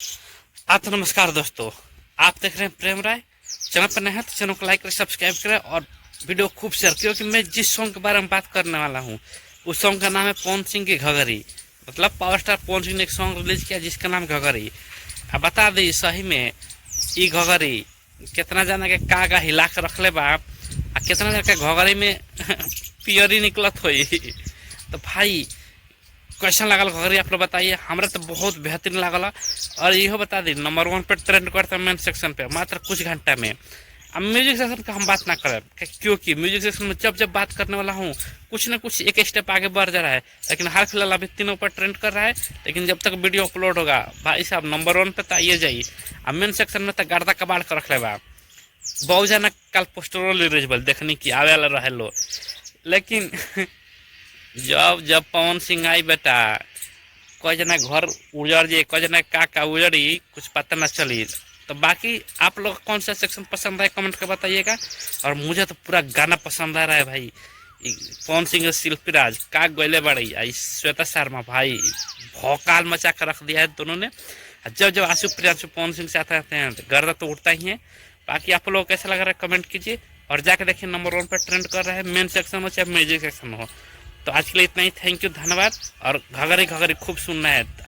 आप तो नमस्कार दोस्तों, आप देख रहे हैं प्रेम राय। चैनल पर नए हैं तो चैनल को लाइक करें, सब्सक्राइब करें और वीडियो खूब शेयर करें। क्योंकि मैं जिस सॉन्ग के बारे में बात करने वाला हूँ उस सॉन्ग का नाम है पवन सिंह की घघरी। मतलब पावर स्टार पवन सिंह ने एक सॉन्ग रिलीज किया जिसका नाम घघरी। अब बता दी सही में ई घघरी कितना जना के का हिला के रख ले बा, कितना जना के घघरी में पियरी निकलत हुई। तो भाई कैसा लागल घघरी आप लोग बताइए। हमरा तो बहुत बेहतरीन लागल। और इहो बता दी नंबर 1 पे ट्रेंड करता है मेन सेक्शन पे मात्र कुछ घंटा में। अब म्यूजिक सेक्शन का हम बात ना करें क्योंकि म्यूजिक सेक्शन में जब बात करने वाला हूँ कुछ ना कुछ एक स्टेप आगे बढ़ जा रहा है। लेकिन हाल फिलहाल अभी तीनों पर ट्रेंड कर रहा है। लेकिन जब तक वीडियो अपलोड होगा भाई साहब नंबर 1 पे तो आइए जाइए। अब मेन सेक्शन में तो गर्दा कबाड़ कर रख ले बा। बहुत जना कल पोस्टरो रिलीज देखने की आवे वाला रहे लो। लेकिन जब जब पवन सिंह आई बेटा कोई जना घर उजड़ जाए, कोई जना का उजड़ी कुछ पता ना चली। तो बाकी आप लोग कौन सा सेक्शन पसंद है कमेंट कर बताइएगा। और मुझे तो पूरा गाना पसंद आ रहा है भाई। पवन सिंह और शिल्पी राज का गोले बड़ी आई श्वेता शर्मा भाई भौकाल मचा कर रख दिया है दोनों ने। जब जब आशु प्रियांशु पवन सिंह से आते हैं तो गर्दा तो उठता ही है। बाकी आप लोग कैसा लग रहा है कमेंट कीजिए और जाके देखिए नंबर 1 पर ट्रेंड कर रहा है मेन सेक्शन हो चाहे म्यूजिक सेक्शन हो। तो आज के लिए इतना ही, थैंक यू, धन्यवाद। और घघरी घघरी खूब सुनना है।